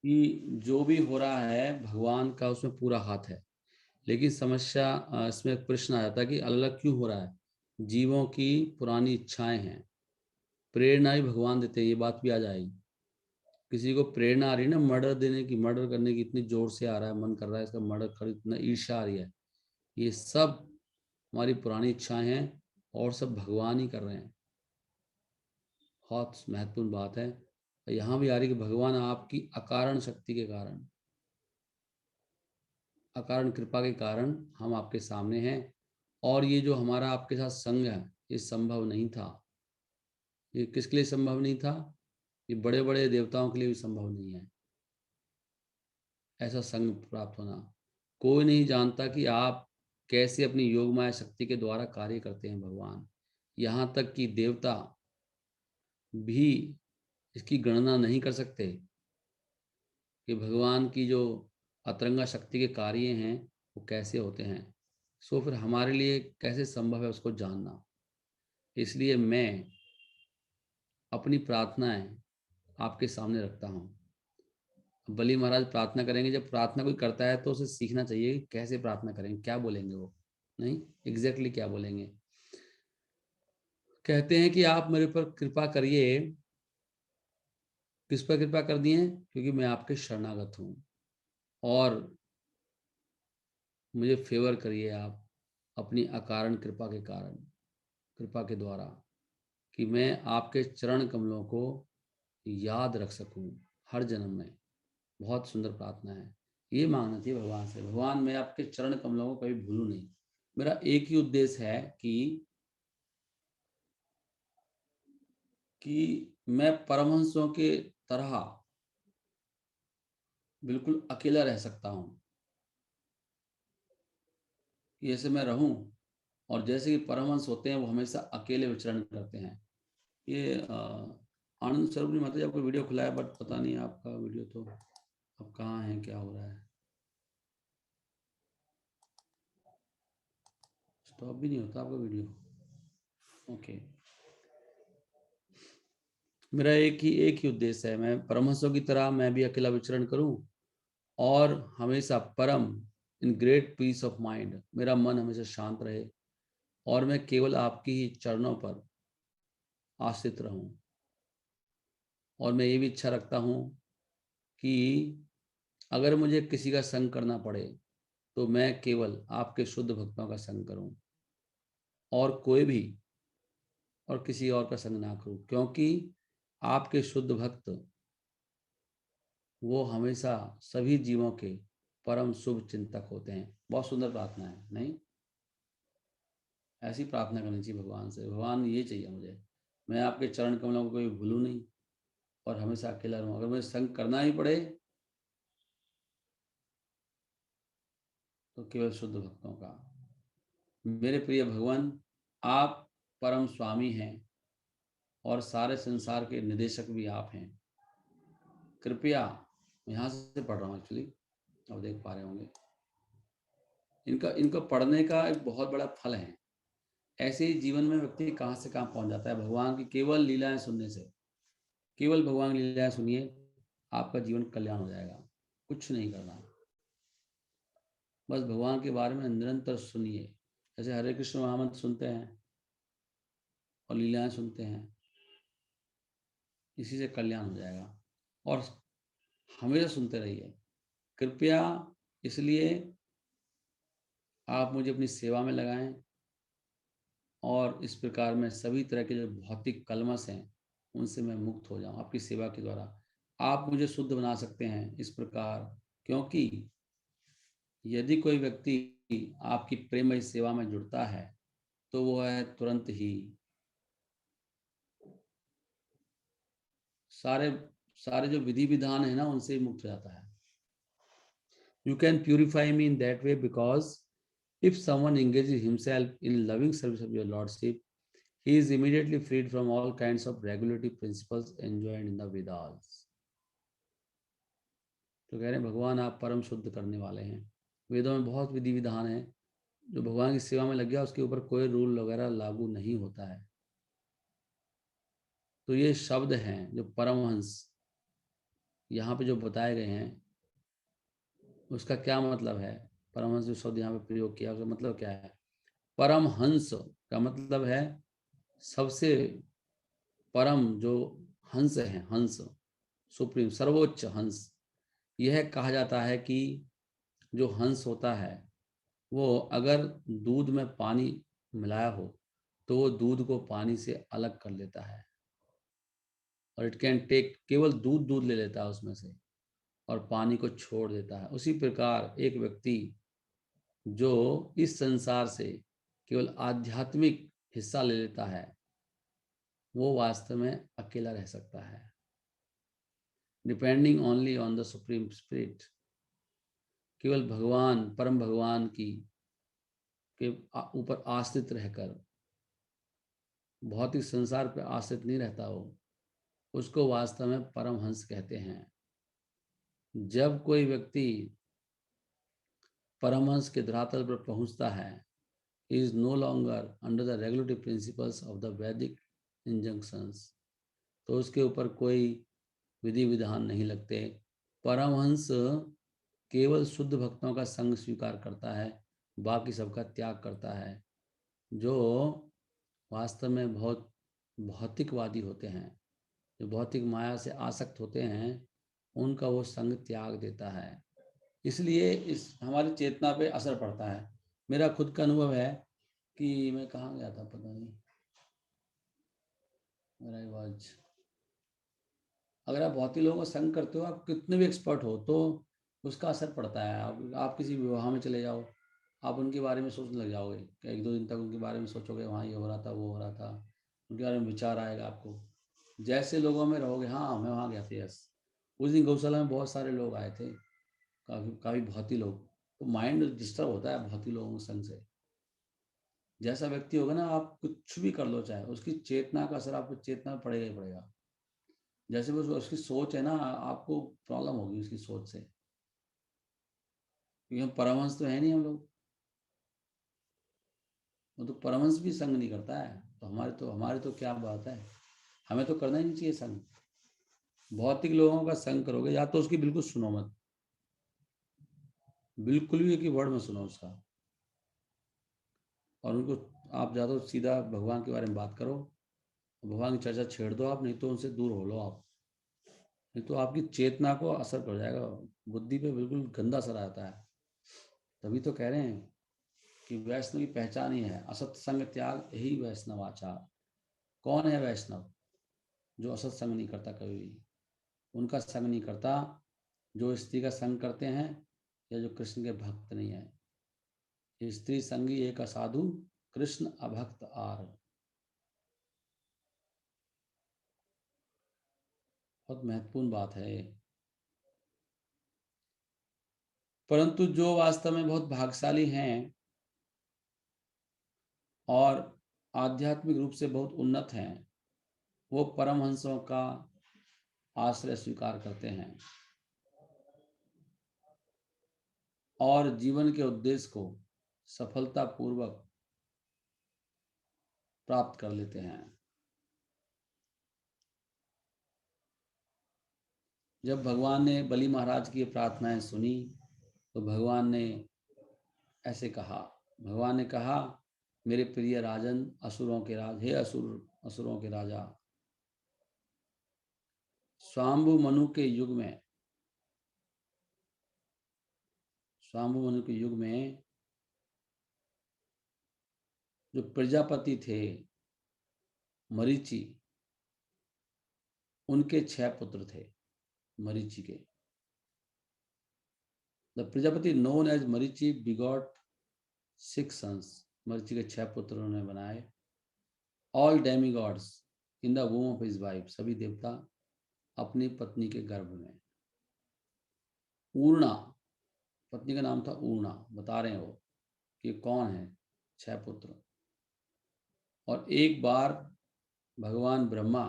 कि जो भी हो रहा है भगवान का उसमें पूरा हाथ है। लेकिन समस्या इसमें एक प्रश्न आ जाता है कि अलग अलग क्यों हो रहा है। जीवों की पुरानी इच्छाएं हैं, प्रेरणा ही भगवान देते हैं, ये बात भी आ जाएगी। किसी को प्रेरणा आ रही है ना मर्डर देने की, मर्डर करने की, इतनी जोर से आ रहा है, मन कर रहा है इसका मर्डर कर, इतना ईर्ष्या आ रही है, ये सब हमारी पुरानी इच्छाएं हैं और सब भगवान ही कर रहे हैं। बहुत महत्वपूर्ण बात है। यहाँ भी आ रही कि भगवान आपकी अकारण शक्ति के कारण, अकारण कृपा के कारण हम आपके सामने हैं। और ये जो हमारा आपके साथ संग है, ये संभव नहीं था। ये किसके लिए संभव नहीं था? ये बड़े बड़े देवताओं के लिए भी संभव नहीं है ऐसा संग प्राप्त होना। कोई नहीं जानता कि आप कैसे अपनी योगमाया शक्ति के द्वारा कार्य करते हैं भगवान। यहाँ तक कि देवता भी इसकी गणना नहीं कर सकते कि भगवान की जो अतरंगा शक्ति के कार्य हैं वो कैसे होते हैं। सो फिर हमारे लिए कैसे संभव है उसको जानना। इसलिए मैं अपनी प्रार्थनाएं आपके सामने रखता हूँ। बलि महाराज प्रार्थना करेंगे, जब प्रार्थना कोई करता है तो उसे सीखना चाहिए कि कैसे प्रार्थना करेंगे, क्या बोलेंगे वो, नहीं एग्जैक्टली क्या बोलेंगे। कहते हैं कि आप मेरे पर कृपा करिए। किस पर कृपा कर दिए? क्योंकि मैं आपके शरणागत हूँ, और मुझे फेवर करिए आप अपनी अकारण कृपा के कारण, कृपा के द्वारा, कि मैं आपके चरण कमलों को याद रख सकूं हर जन्म में। बहुत सुंदर प्रार्थना है। ये मांगना चाहिए भगवान से, भगवान मैं आपके चरण कमलों को कभी भूलूं नहीं। मेरा एक ही उद्देश्य है कि मैं परमहंसों के तरह बिल्कुल अकेला रह सकता हूँ, कि जैसे मैं रहूं और जैसे कि परमहंस होते हैं वो हमेशा अकेले विचरण करते हैं। ये आनंद स्वरूप ने माता जी आपको वीडियो खुलाया, बट पता नहीं आपका वीडियो तो अब कहाँ है, क्या हो रहा है, स्टॉप भी नहीं होता आपका वीडियो। ओके। मेरा एक ही उद्देश्य है, मैं परमहंसों की तरह मैं भी अकेला विचरण करूं, और हमेशा परम in great peace of mind मेरा मन हमेशा शांत रहे, और मैं केवल आपकी ही चरणों पर आश्रित रहूं। और मैं ये भी इच्छा रखता हूं कि अगर मुझे किसी का संग करना पड़े तो मैं केवल आपके शुद्ध भक्तों का संग करूं, और कोई भी और किसी और का संग ना करूं, क्योंकि आपके शुद्ध भक्त वो हमेशा सभी जीवों के परम शुभ चिंतक होते हैं। बहुत सुंदर प्रार्थना है, नहीं? ऐसी प्रार्थना करनी चाहिए भगवान से, भगवान ये चाहिए मुझे, मैं आपके चरण कमलों को कभी भूलूं नहीं और हमेशा अकेला रहूं। अगर मुझे संग करना ही पड़े तो केवल शुद्ध भक्तों का। मेरे प्रिय भगवान, आप परम स्वामी हैं और सारे संसार के निदेशक भी आप हैं। कृपया, यहाँ से पढ़ रहा हूँ एक्चुअली, अब देख पा रहे होंगे, इनका इनको पढ़ने का एक बहुत बड़ा फल है। ऐसे ही जीवन में व्यक्ति कहाँ से कहाँ पहुंच जाता है भगवान की केवल लीलाएं सुनने से। केवल भगवान की लीलाएं सुनिए, आपका जीवन कल्याण हो जाएगा। कुछ नहीं करना, बस भगवान के बारे में निरंतर सुनिए। जैसे हरे कृष्ण महामंत्र सुनते हैं और लीलाएं सुनते हैं, इसी से कल्याण हो जाएगा। और हमेशा सुनते रहिए कृपया। इसलिए आप मुझे अपनी सेवा में लगाएं, और इस प्रकार में सभी तरह के जो भौतिक कलमश हैं उनसे मैं मुक्त हो जाऊं आपकी सेवा के द्वारा। आप मुझे शुद्ध बना सकते हैं इस प्रकार, क्योंकि यदि कोई व्यक्ति आपकी प्रेममय सेवा में जुड़ता है तो वो है तुरंत ही सारे सारे जो विधि विधान है ना उनसे मुक्त हो जाता है। You can purify me in that way, because if someone engages himself in loving service of your lordship, he is immediately freed from all kinds of regulative principles enjoined in the Vedas. तो कह रहे हैं भगवान आप परम शुद्ध करने वाले हैं। वेदों में बहुत विधि विधान है, जो भगवान की सेवा में लग गया उसके ऊपर कोई रूल वगैरह लागू नहीं होता है। तो ये शब्द हैं जो परमहंस यहाँ पे जो बताए गए हैं उसका क्या मतलब है। परमहंस जो शब्द यहाँ पे प्रयोग किया उसका मतलब क्या है। परमहंस का मतलब है सबसे परम, जो हंस है, हंस सुप्रीम, सर्वोच्च हंस। यह कहा जाता है कि जो हंस होता है वो अगर दूध में पानी मिलाया हो तो वो दूध को पानी से अलग कर लेता है, और इट कैन टेक, केवल दूध दूध ले लेता है उसमें से और पानी को छोड़ देता है। उसी प्रकार एक व्यक्ति जो इस संसार से केवल आध्यात्मिक हिस्सा ले लेता है वो वास्तव में अकेला रह सकता है, depending only on the supreme spirit. केवल भगवान, परम भगवान की के ऊपर आश्रित रहकर, भौतिक संसार पर आश्रित नहीं रहता हो, उसको वास्तव में परमहंस कहते हैं। जब कोई व्यक्ति परमहंस के धरातल पर पहुंचता है, he is no longer under the regulative principles of the Vedic injunctions, तो उसके ऊपर कोई विधि विधान नहीं लगते। परमहंस केवल शुद्ध भक्तों का संग स्वीकार करता है, बाकी सबका त्याग करता है। जो वास्तव में बहुत भौतिकवादी होते हैं, जो भौतिक माया से आसक्त होते हैं, उनका वो संग त्याग देता है। इसलिए इस हमारी चेतना पे असर पड़ता है। मेरा खुद का अनुभव है कि मैं कहाँ गया था पता नहीं, मेरा आवाज, अगर आप भौतिक लोगों का संग करते हो, आप कितने भी एक्सपर्ट हो, तो उसका असर पड़ता है। आप किसी विवाह में चले जाओ, आप उनके बारे में सोचने लग जाओगे कि एक दो दिन तक उनके बारे में सोचोगे, वहाँ ये हो रहा था, वो हो रहा था, उनके बारे में विचार आएगा आपको। जैसे लोगों में रहोगे, हाँ मैं वहाँ गया था, यस। उस दिन गौशाला में बहुत सारे लोग आए थे, काफ़ी काफ़ी भौतिक लोग। तो माइंड डिस्टर्ब होता है भौतिक लोगों के संग से। जैसा व्यक्ति होगा ना, आप कुछ भी कर लो, चाहे उसकी चेतना का असर आपको चेतना में पड़ेगा ही पड़ेगा। जैसे वो उसकी सोच है ना, आपको प्रॉब्लम होगी उसकी सोच से, क्योंकि हम परमहंस तो है नहीं हम लोग। वो तो परमहंस भी संग नहीं करता है, तो हमारे तो क्या बात है। हमें तो करना ही नहीं चाहिए संग। भौतिक लोगों का संग करोगे या तो उसकी बिल्कुल सुनो मत, बिल्कुल भी एक ही वर्ड में सुनो उसका, और उनको आप ज़्यादा सीधा भगवान के बारे में बात करो, भगवान की चर्चा छेड़ दो आप, नहीं तो उनसे दूर हो लो आप। नहीं तो आपकी चेतना को असर पड़ जाएगा, बुद्धि पे बिल्कुल गंदा असर आता है। तभी तो कह रहे हैं कि वैष्णव की पहचान ही है असत संग त्याग, यही वैष्णव आचार। कौन है वैष्णव? जो असत संग नहीं करता कभी भी, उनका संग नहीं करता। जो स्त्री का संग करते हैं या जो कृष्ण के भक्त नहीं है, स्त्री संगी एक असाधु, कृष्ण अभक्त आर। बहुत महत्वपूर्ण बात है ये। परंतु जो वास्तव में बहुत भाग्यशाली हैं और आध्यात्मिक रूप से बहुत उन्नत हैं, वो परमहंसों का आश्रय स्वीकार करते हैं और जीवन के उद्देश्य को सफलतापूर्वक प्राप्त कर लेते हैं। जब भगवान ने बलि महाराज की प्रार्थनाएं सुनी तो भगवान ने ऐसे कहा, भगवान ने कहा, मेरे प्रिय राजन, असुरों के राज, हे असुरों के राजा, स्वाम्भु मनु के युग में, स्वाम्भु मनु के युग में जो प्रजापति थे मरीचि, उनके 6 पुत्र थे मरीचि के। The Prajapati known as Marichi begot 6 sons, Marichi के 6 पुत्र उन्होंने बनाए। All demigods in the womb of his wife, सभी देवता अपनी पत्नी के गर्भ में। ऊर्णा, पत्नी का नाम था ऊर्णा, बता रहे हैं वो कि कौन है, 6 पुत्र। और एक बार भगवान ब्रह्मा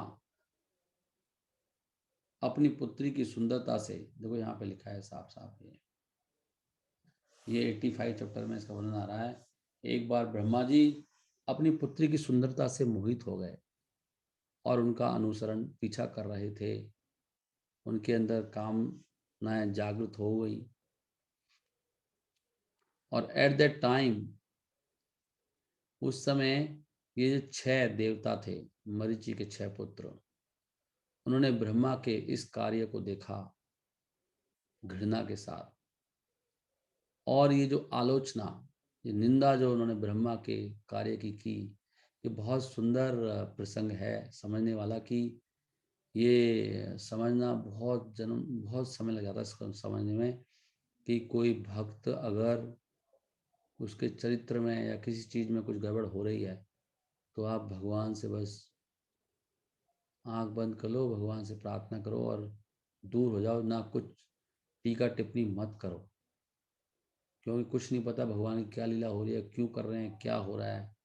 अपनी पुत्री की सुंदरता से, देखो यहाँ पे लिखा है साफ साफ, ये 85 चैप्टर में इसका वर्णन आ रहा है। एक बार ब्रह्मा जी अपनी पुत्री की सुंदरता से मोहित हो गए और उनका अनुसरण पीछा कर रहे थे। उनके अंदर कामनाएं जागृत हो गई। और एट दैट टाइम, उस समय ये जो 6 देवता थे, मरीचि के 6 पुत्र, उन्होंने ब्रह्मा के इस कार्य को देखा घृणा के साथ। और ये जो आलोचना, ये निंदा जो उन्होंने ब्रह्मा के कार्य की, ये बहुत सुंदर प्रसंग है समझने वाला। कि ये समझना बहुत समय लग जाता है इसको समझने में, कि कोई भक्त अगर उसके चरित्र में या किसी चीज में कुछ गड़बड़ हो रही है, तो आप भगवान से बस आंख बंद कर लो, भगवान से प्रार्थना करो और दूर हो जाओ। ना कुछ टीका टिप्पणी मत करो, क्योंकि कुछ नहीं पता भगवान की क्या लीला हो रही है, क्यों कर रहे हैं, क्या हो रहा है।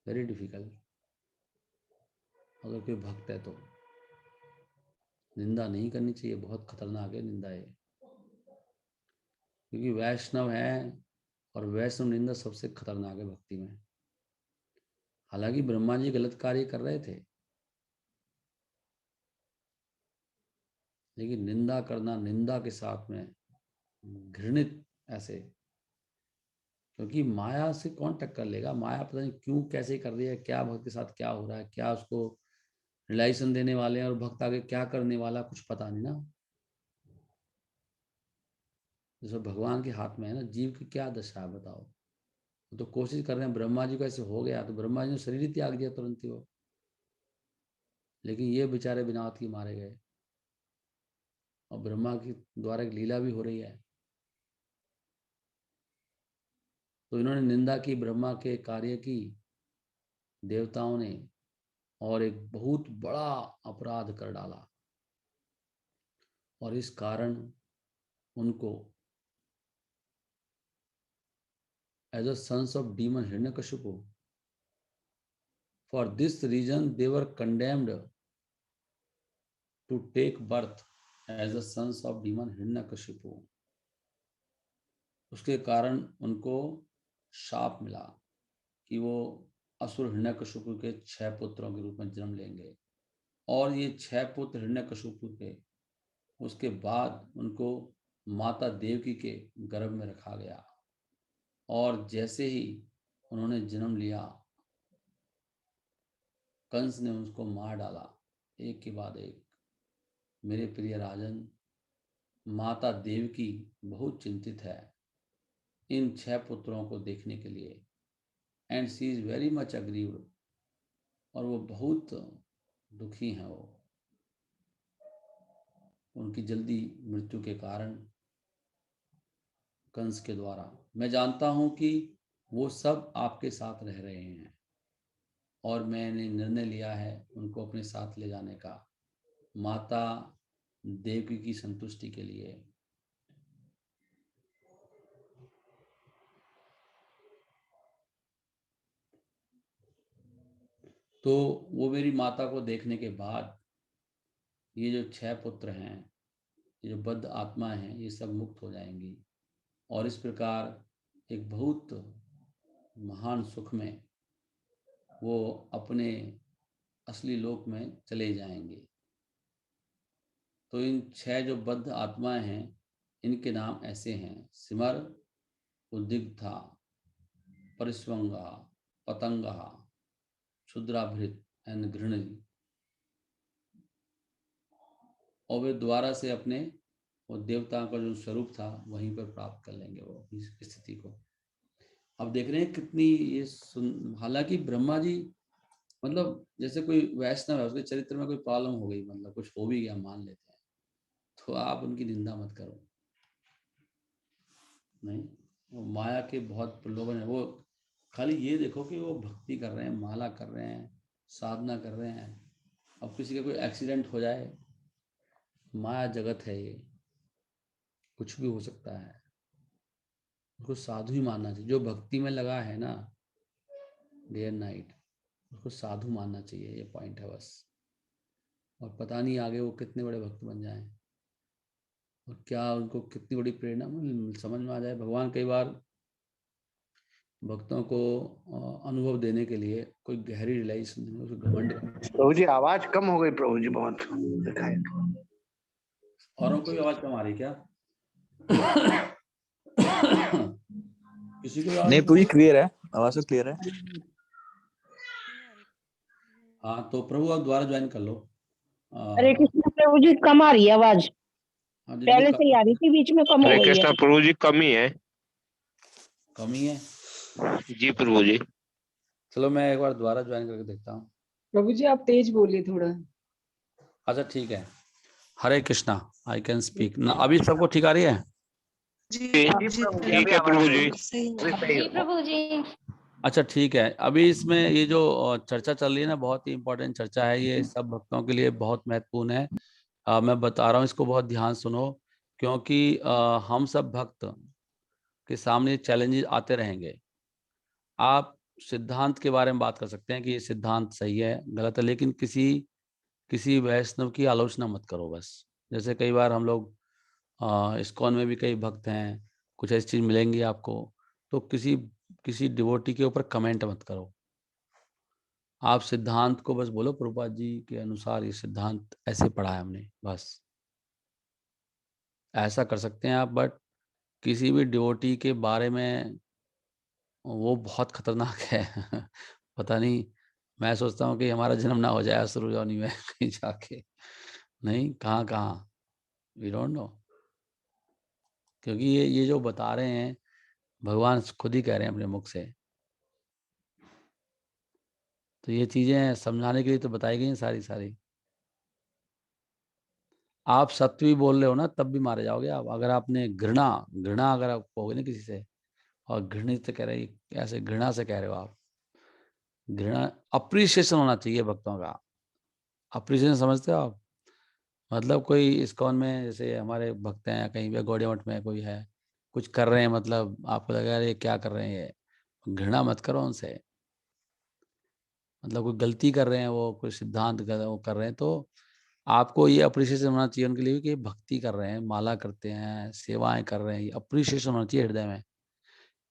Very difficult. अगर कोई भक्त है तो निंदा नहीं करनी चाहिए, बहुत खतरनाक है निंदा है। क्योंकि वैष्णव है, और वैष्णव निंदा सबसे खतरनाक है भक्ति में। हालांकि ब्रह्मा जी गलत कार्य कर रहे थे, लेकिन निंदा करना, निंदा के साथ में घृणित ऐसे, क्योंकि माया से कौन टक्कर लेगा। माया पता नहीं क्यों कैसे कर रही है, क्या भक्त के साथ क्या हो रहा है, क्या उसको रिलाइजेशन देने वाले हैं और भक्त आगे क्या करने वाला, कुछ पता नहीं ना। जैसे भगवान के हाथ में है ना, जीव की क्या दशा है बताओ। तो कोशिश कर रहे हैं, ब्रह्मा जी को ऐसे हो गया तो ब्रह्मा जी ने शरीर ही त्याग दिया तुरंत ही वो। लेकिन ये बेचारे बिना हाथ के मारे गए, और ब्रह्मा की द्वारा एक लीला भी हो रही है। तो इन्होंने निंदा की ब्रह्मा के कार्य की, देवताओं ने, और एक बहुत बड़ा अपराध कर डाला। और इस कारण उनको as a sons of demon Hiranyakashipu, for this reason they were condemned to take birth as a sons of demon Hiranyakashipu. उसके कारण उनको शाप मिला कि वो असुर हिरण्यकशिपु के 6 पुत्रों के रूप में जन्म लेंगे। और ये 6 पुत्र हिरण्यकशिपु के, उसके बाद उनको माता देवकी के गर्भ में रखा गया। और जैसे ही उन्होंने जन्म लिया, कंस ने उसको मार डाला एक के बाद एक। मेरे प्रिय राजन, माता देवकी बहुत चिंतित है इन 6 पुत्रों को देखने के लिए, and she is very much aggrieved. और वो बहुत दुखी हैं वो, उनकी जल्दी मृत्यु के कारण कंस के द्वारा। मैं जानता हूं कि वो सब आपके साथ रह रहे हैं, और मैंने निर्णय लिया है उनको अपने साथ ले जाने का, माता देवकी की संतुष्टि के लिए। तो वो मेरी माता को देखने के बाद ये जो 6 पुत्र हैं, ये जो बद्ध आत्मा हैं, ये सब मुक्त हो जाएंगी। और इस प्रकार एक बहुत महान सुख में वो अपने असली लोक में चले जाएंगे। तो इन 6 जो बद्ध आत्माएं हैं, इनके नाम ऐसे हैं: सिमर, उद्दिग्धा, परिस्वंगा, पतंगा, क्षुद्राभृत एंड घृणी। और वे द्वारा से अपने वो देवता का जो स्वरूप था वहीं पर प्राप्त कर लेंगे वो इस स्थिति को। अब देख रहे हैं कितनी ये हालांकि ब्रह्मा जी, मतलब जैसे कोई वैष्णव है, उसके चरित्र में कोई प्रॉब्लम हो गई, मतलब कुछ हो भी गया मान लेते हैं, तो आप उनकी निंदा मत करो। नहीं, वो माया के बहुत प्रलोभन है। वो खाली ये देखो कि वो भक्ति कर रहे हैं, माला कर रहे हैं, साधना कर रहे हैं। अब किसी का कोई एक्सीडेंट हो जाए, माया जगत है ये, कुछ भी हो सकता है। उसको साधु ही मानना चाहिए। जो भक्ति में लगा है ना डे एंड नाइट, उसको साधु मानना चाहिए, ये पॉइंट है बस। और पता नहीं आगे वो कितने बड़े भक्त बन जाएं, और क्या उनको कितनी बड़ी प्रेरणा समझ में आ जाए। भगवान कई बार भक्तों को अनुभव देने के लिए कोई गहरी रियलाइजेशन, उसको घमंड। प्रभु जी आवाज कम हो गई, प्रभु जी बहुत दिखाई। औरों को भी आवाज कम आ रही क्या? किसी को भी आवाज नहीं, नहीं आ पूरी रही? क्लियर है, आवाज तो क्लियर है। हाँ तो प्रभु आप दोबारा ज्वाइन कर लो। हरे कृष्ण प्रभु जी, कम आ रही है आवाज। हाँ जिनको पहले से ही आ रही थी, बीच में कम हो हरे गई है। कृष्णा प्रभु जी, कमी है। कमी है। जी प्रभु जी। चलो मैं एक बार दोबारा ज्वाइन करके देखता हूँ। प्रभु जी आप तेज बोलिए थोड़ा। अच्छा ठीक है। हरे कृष्णा, आई कैन स्पीक ना। अभी सबको ठीक आ रही है? ठीक है प्रभु जी। जी प्रभु जी। अच्छा ठीक है। अभी इसमें ये जो चर्चा चल रही है ना, बहुत ही इंपॉर्टेंट चर्चा है, ये सब भक्तों के लिए बहुत महत्वपूर्ण है। मैं बता रहा हूँ, इसको बहुत ध्यान सुनो, क्योंकि हम सब भक्त के सामने चैलेंजेस आते रहेंगे। आप सिद्धांत के बारे में बात कर सकते हैं कि ये सिद्धांत सही है गलत है, लेकिन किसी वैष्णव की आलोचना मत करो बस। जैसे कई बार हम लोग इस्कॉन में भी कई भक्त हैं, कुछ ऐसी चीज मिलेंगी आपको, तो किसी किसी डिवोटी के ऊपर कमेंट मत करो। आप सिद्धांत को बस बोलो, प्रभुपाद जी के अनुसार ये सिद्धांत ऐसे पढ़ा है हमने, बस ऐसा कर सकते हैं आप। बट किसी भी डिवोटी के बारे में, वो बहुत खतरनाक है। पता नहीं, मैं सोचता हूँ कि हमारा जन्म ना हो जाए असुर योनि में कहीं जाके, नहीं कहाँ कहाँ, वी डोंट नो। क्योंकि ये जो बता रहे हैं भगवान खुद ही कह रहे हैं अपने मुख से, तो ये चीजें समझाने के लिए तो बताई गई हैं सारी सारी। आप सत्य भी बोल रहे हो ना, तब भी मारे जाओगे आप। अगर आपने घृणा घृणा अगर आप कहोगे ना किसी से, और घृणित से कह रहे, ऐसे घृणा से कह रहे हो आप, घृणा, अप्रिसिएशन होना चाहिए भक्तों का। अप्रिसिएशन समझते हो आप? मतलब कोई इस्कॉन में जैसे हमारे भक्त हैं, या कहीं भी गौड़िया मठ में कोई है, कुछ कर रहे हैं, मतलब आपको लगा ये क्या कर रहे हैं, ये घृणा मत करो उनसे। मतलब कोई गलती कर रहे हैं, वो कोई सिद्धांत वो कर रहे हैं, तो आपको ये अप्रिसिएशन होना चाहिए उनके लिए कि ये भक्ति कर रहे हैं, माला करते हैं, सेवाएं कर रहे हैं, ये अप्रिसिएशन होना चाहिए हृदय में।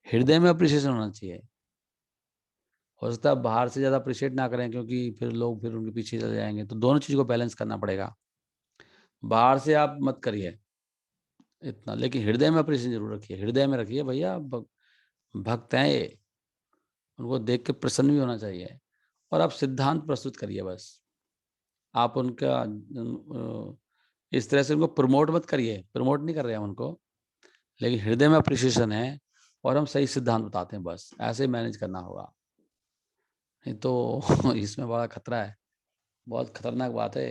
हृदय में अप्रिसिएशन होना चाहिए। हो सकता है बाहर से ज्यादा अप्रिशिएट ना करें, क्योंकि फिर लोग फिर उनके पीछे चले जाएंगे, तो दोनों चीज को बैलेंस करना पड़ेगा। बाहर से आप मत करिए इतना, लेकिन हृदय में अप्रिसिएशन जरूर रखिए। हृदय में रखिए भैया, भक्त हैं ये, उनको देख के प्रसन्न भी होना चाहिए। और आप सिद्धांत प्रस्तुत करिए बस। आप उनका इस तरह से उनको प्रमोट मत करिए, प्रमोट नहीं कर रहे हैं हम उनको, लेकिन हृदय में अप्रिसिएशन है और हम सही सिद्धांत बताते हैं, बस ऐसे मैनेज करना होगा। नहीं तो इसमें बड़ा खतरा है, बहुत खतरनाक बात है।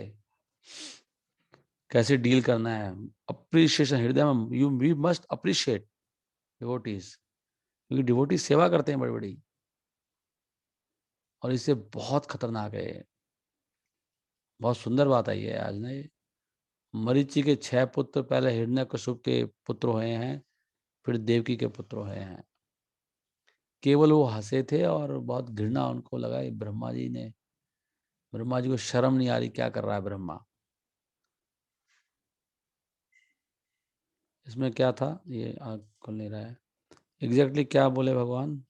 कैसे डील करना है, अप्रिसिएशन हृदय में, you we must appreciate devotees, क्योंकि डिवोटीज सेवा करते हैं बड़ी बड़ी, और इससे बहुत खतरनाक है ये। बहुत सुंदर बात आई है आज ना ये। मरीचि के 6 पुत्र पहले हिरण्यकशिप के पुत्र हुए हैं, फिर देवकी के पुत्र हुए हैं। केवल वो हंसे थे और बहुत घृणा उनको लगा, ये ब्रह्मा जी को शर्म नहीं आ रही, क्या कर रहा है ब्रह्मा। इसमें क्या था, ये आँख खुल नहीं रहा है, एग्जैक्टली क्या बोले भगवान।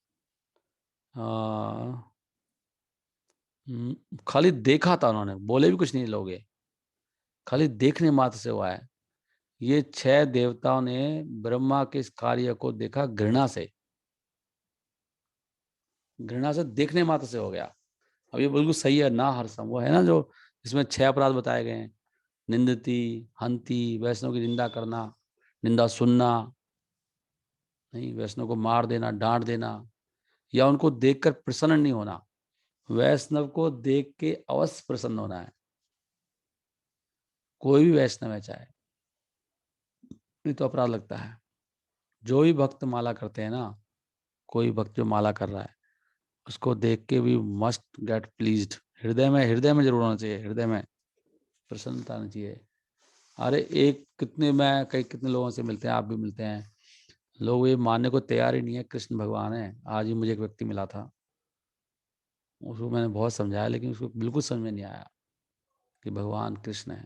खाली देखा था उन्होंने, बोले भी कुछ नहीं लोग, खाली देखने मात्र से हुआ है। ये 6 देवताओं ने ब्रह्मा के इस कार्य को देखा घृणा से, घृणा से देखने मात्र से हो गया। अब ये बिल्कुल सही है ना, हर्षम वो है ना जो इसमें 6 अपराध बताए गए हैं, निंदती, हंती, वैष्णव की निंदा करना, निंदा सुनना, नहीं वैष्णव को मार देना, डांट देना, या उनको देखकर प्रसन्न नहीं होना। वैष्णव को देख के अवश्य प्रसन्न होना है, कोई भी वैष्णव है चाहे, नहीं तो अपराध लगता है। जो भी भक्त माला करते हैं ना, कोई भक्त जो माला कर रहा है, उसको देख के भी मस्ट गेट प्लीज्ड। हृदय में जरूर होना चाहिए, हृदय में प्रसन्नता आनी चाहिए। अरे एक कितने लोगों से मिलते हैं, आप भी मिलते हैं, लोग ये मानने को तैयार ही नहीं है कृष्ण भगवान है। आज ही मुझे एक व्यक्ति मिला था, उसको मैंने बहुत समझाया, लेकिन उसको बिल्कुल समझ में नहीं आया कि भगवान कृष्ण है।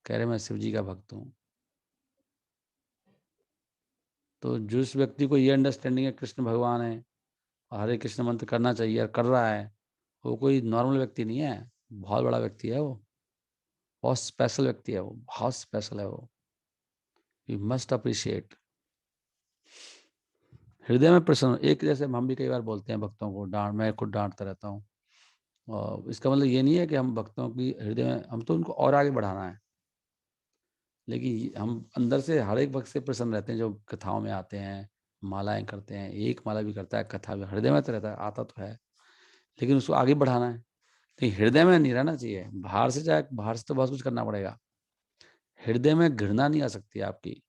कह रहे मैं शिव जी का भक्त हूँ। तो जिस व्यक्ति को ये अंडरस्टैंडिंग है कृष्ण भगवान है, हरे कृष्ण मंत्र करना चाहिए और कर रहा है, वो कोई नॉर्मल व्यक्ति नहीं है, बहुत बड़ा व्यक्ति है वो। बहुत स्पेशल व्यक्ति है वो, बहुत स्पेशल है वो, यू मस्ट अप्रिशिएट। हृदय में प्रसन्न, एक जैसे हम भी कई बार बोलते हैं भक्तों को, मैं खुद डांटता रहता हूँ, और इसका मतलब ये नहीं है कि हम भक्तों की हृदय में, हम तो उनको और आगे बढ़ाना है, लेकिन हम अंदर से हर एक भक्त से प्रसन्न रहते हैं जो कथाओं में आते हैं, मालाएं करते हैं, एक माला भी करता है, कथा भी हृदय में तो रहता है, आता तो है, लेकिन उसको आगे बढ़ाना है। तो हृदय में नहीं रहना चाहिए, बाहर से तो बहुत कुछ करना पड़ेगा, हृदय में घृणा नहीं आ सकती आपकी,